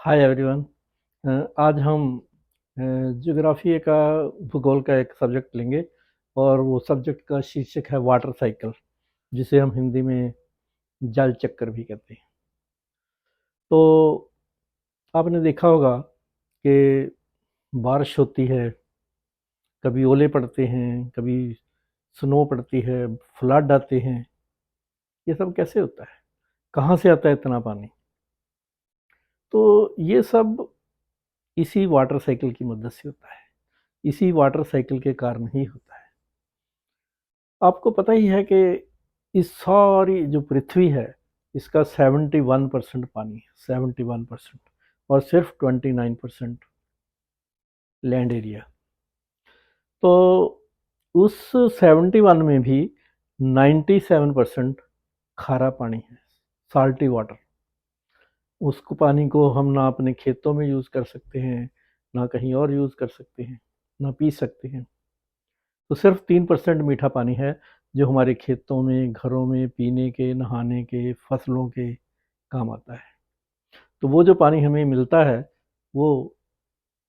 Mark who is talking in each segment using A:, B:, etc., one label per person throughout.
A: Hi everyone. आज हम geography का भूगोल का एक सब्जेक्ट लेंगे और वो सब्जेक्ट का शीर्षक है वाटर साइकिल, जिसे हम हिंदी में जल चक्कर भी कहते हैं। तो आपने देखा होगा कि बारिश होती है, कभी ओले पड़ते हैं, कभी स्नो पड़ती है, फ्लड आते हैं। ये सब कैसे होता है? कहाँ से आता है इतना पानी? तो ये सब इसी वाटर साइकिल की मदद से होता है। इसी वाटर साइकिल के कारण ही होता है। आपको पता ही है कि इस सारी जो पृथ्वी है, इसका 71% पानी है, 71%, और सिर्फ 29% लैंड एरिया। तो उस 71 में भी 97% खारा पानी है, साल्टी वाटर। उसको पानी को हम ना अपने खेतों में यूज़ कर सकते हैं, ना कहीं और यूज़ कर सकते हैं, ना पी सकते हैं। तो सिर्फ 3% मीठा पानी है जो हमारे खेतों में, घरों में, पीने के, नहाने के, फसलों के काम आता है। तो वो जो पानी हमें मिलता है, वो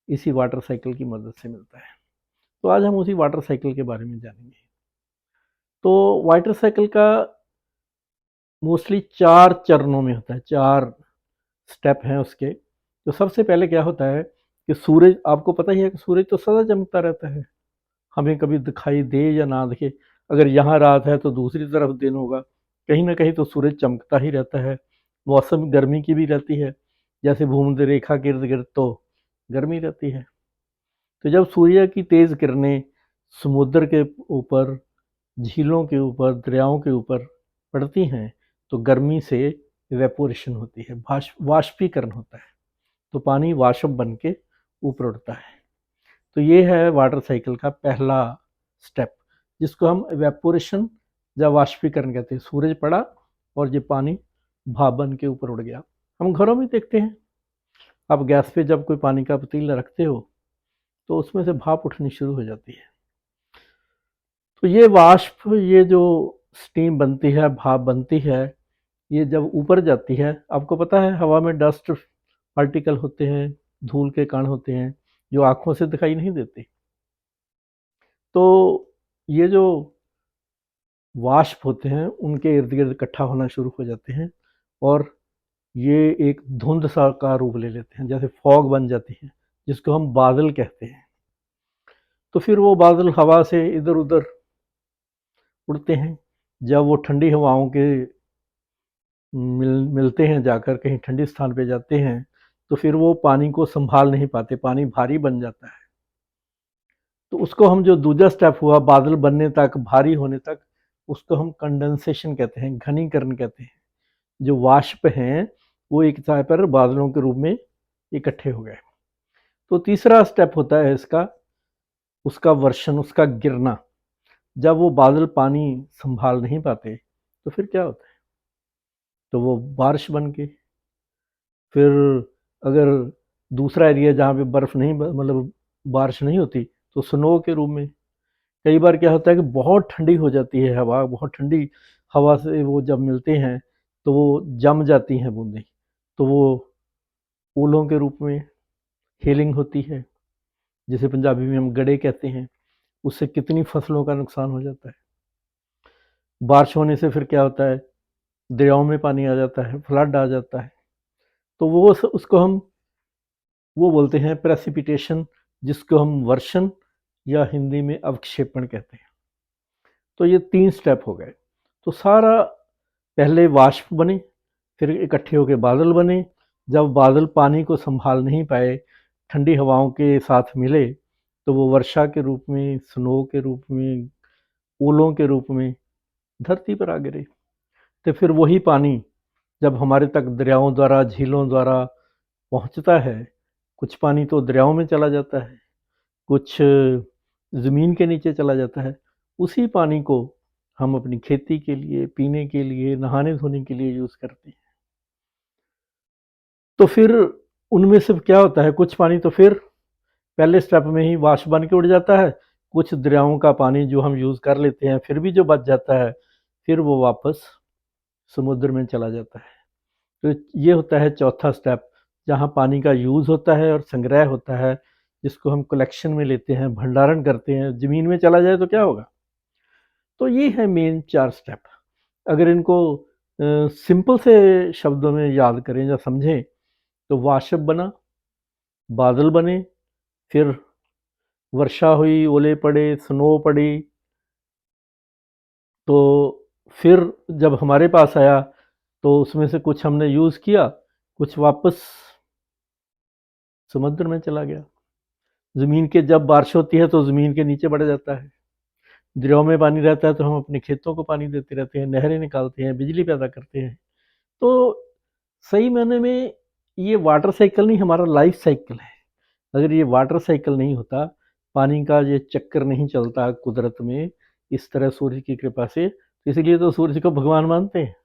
A: इसी वाटर साइकिल की मदद से मिलता है। तो आज हम उसी वाटर साइकिल के बारे में जानेंगे। तो वाटर साइकिल का मोस्टली 4 चरणों में होता है, 4 स्टेप हैं उसके। तो सबसे पहले क्या होता है कि सूरज, आपको पता ही है कि सूरज तो सदा चमकता रहता है, हमें कभी दिखाई दे या ना दिखे। अगर यहाँ रात है तो दूसरी तरफ दिन होगा, कहीं ना कहीं तो सूरज चमकता ही रहता है। मौसम गर्मी की भी रहती है, जैसे भूमध्य रेखा के इर्द गिर्द तो गर्मी रहती है। तो जब सूर्य की तेज किरणें समुद्र के ऊपर, झीलों के ऊपर, दरियाओं के ऊपर पड़ती हैं, तो गर्मी से इवेपोरेशन होती है, वाष्पीकरण होता है। तो पानी वाष्प बन के ऊपर उड़ता है। तो ये है वाटर साइकिल का पहला स्टेप, जिसको हम इवेपोरेशन या वाष्पीकरण कहते हैं। सूरज पड़ा और ये पानी भाप बन के ऊपर उड़ गया। हम घरों में देखते हैं, आप गैस पे जब कोई पानी का पतीला रखते हो तो उसमें से भाप उठनी शुरू हो जाती है। तो ये वाष्प, ये जो स्टीम बनती है, भाप बनती है, ये जब ऊपर जाती है, आपको पता है हवा में डस्ट पार्टिकल होते हैं, धूल के कण होते हैं, जो आंखों से दिखाई नहीं देते। तो ये जो वाष्प होते हैं उनके इर्द गिर्द इकट्ठा होना शुरू हो जाते हैं और ये एक धुंध सा का रूप ले लेते हैं, जैसे फॉग बन जाती है, जिसको हम बादल कहते हैं। तो फिर वो बादल हवा से इधर उधर उड़ते हैं। जब वो ठंडी हवाओं के मिलते हैं, जाकर कहीं ठंडी स्थान पे जाते हैं, तो फिर वो पानी को संभाल नहीं पाते, पानी भारी बन जाता है। तो उसको हम, जो दूसरा स्टेप हुआ बादल बनने तक, भारी होने तक, उसको हम कंडेंसेशन कहते हैं, घनीकरण कहते हैं। जो वाष्प हैं वो एक जगह पर बादलों के रूप में इकट्ठे हो गए। तो तीसरा स्टेप होता है इसका, उसका वर्षण, उसका गिरना। जब वो बादल पानी संभाल नहीं पाते तो फिर क्या होता है, तो वो बारिश बन के, फिर अगर दूसरा एरिया जहाँ पे बर्फ नहीं, मतलब बारिश नहीं होती, तो स्नो के रूप में। कई बार क्या होता है कि बहुत ठंडी हो जाती है हवा, बहुत ठंडी हवा से वो जब मिलते हैं तो वो जम जाती हैं बूंदें, तो वो ओलों के रूप में हीलिंग होती है, जिसे पंजाबी में हम गड़े कहते हैं। उससे कितनी फसलों का नुकसान हो जाता है। बारिश होने से फिर क्या होता है, दरियाओं में पानी आ जाता है, फ्लड आ जाता है। तो वो उसको हम, वो बोलते हैं प्रेसिपिटेशन, जिसको हम वर्षण या हिंदी में अवक्षेपण कहते हैं। तो ये 3 स्टेप हो गए। तो सारा, पहले वाष्प बने, फिर इकट्ठे होकर बादल बने। जब बादल पानी को संभाल नहीं पाए, ठंडी हवाओं के साथ मिले, तो वो वर्षा के रूप में, स्नो के रूप में, ओलों के रूप में धरती पर आ गिरे। तो फिर वही पानी जब हमारे तक दरियाओं द्वारा, झीलों द्वारा पहुंचता है, कुछ पानी तो दरियाओं में चला जाता है, कुछ ज़मीन के नीचे चला जाता है। उसी पानी को हम अपनी खेती के लिए, पीने के लिए, नहाने धोने के लिए यूज़ करते हैं। तो फिर उनमें से क्या होता है, कुछ पानी तो फिर पहले स्टेप में ही वाष्प बन के उड़ जाता है। कुछ दरियाओं का पानी जो हम यूज़ कर लेते हैं, फिर भी जो बच जाता है, फिर वो वापस समुद्र में चला जाता है। तो ये होता है चौथा स्टेप, जहाँ पानी का यूज़ होता है और संग्रह होता है, जिसको हम कलेक्शन में लेते हैं, भंडारण करते हैं, ज़मीन में चला जाए तो क्या होगा? तो ये है मेन 4 स्टेप। अगर इनको सिंपल से शब्दों में याद करें या समझें, तो वाष्प बना, बादल बने, फिर वर्षा हुई, ओले पड़े, स्नो पड़ी, तो फिर जब हमारे पास आया तो उसमें से कुछ हमने यूज़ किया, कुछ वापस समुद्र में चला गया। ज़मीन के जब बारिश होती है तो ज़मीन के नीचे बढ़ जाता है। दरियाओं में पानी रहता है तो हम अपने खेतों को पानी देते रहते हैं, नहरें निकालते हैं, बिजली पैदा करते हैं। तो सही मायने में ये वाटर साइकिल नहीं, हमारा लाइफ साइकिल है। अगर ये वाटर साइकिल नहीं होता, पानी का ये चक्कर नहीं चलता कुदरत में इस तरह सूरज की कृपा से, तो इसीलिए तो सूरज को भगवान मानते हैं।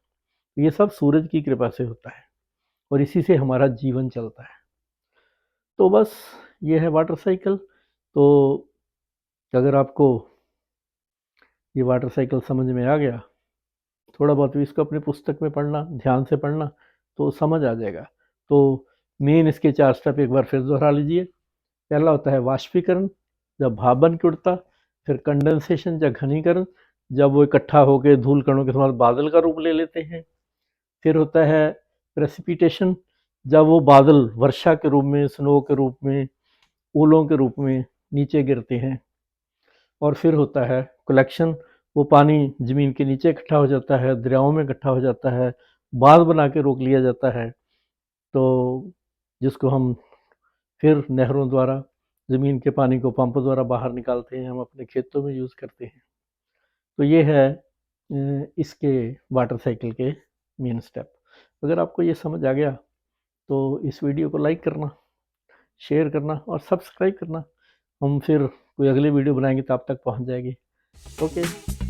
A: ये सब सूरज की कृपा से होता है और इसी से हमारा जीवन चलता है। तो बस ये है वाटर साइकिल। तो अगर आपको ये वाटर साइकिल समझ में आ गया, थोड़ा बहुत भी इसको अपनी पुस्तक में पढ़ना, ध्यान से पढ़ना, तो समझ आ जाएगा। तो मेन इसके 4 स्टेप एक बार फिर दोहरा लीजिए। पहला होता है वाष्पीकरण, जब भाप बन के उठता। फिर कंडेंसेशन या घनीकरण, जब वो इकट्ठा होकर धूल कणों के साथ बादल का रूप ले लेते हैं। फिर होता है प्रेसिपिटेशन, जब वो बादल वर्षा के रूप में, स्नो के रूप में, ओलों के रूप में नीचे गिरते हैं। और फिर होता है कलेक्शन, वो पानी ज़मीन के नीचे इकट्ठा हो जाता है, दरियाओं में इकट्ठा हो जाता है, बांध बना के रोक लिया जाता है, तो जिसको हम फिर नहरों द्वारा ज़मीन के पानी को पंप द्वारा बाहर निकालते हैं, हम अपने खेतों में यूज़ करते हैं। तो ये है इसके वाटर साइकिल के मेन स्टेप। अगर आपको ये समझ आ गया तो इस वीडियो को लाइक करना, शेयर करना और सब्सक्राइब करना। हम फिर कोई अगली वीडियो बनाएंगे तो आप तक पहुंच जाएगी। ओके।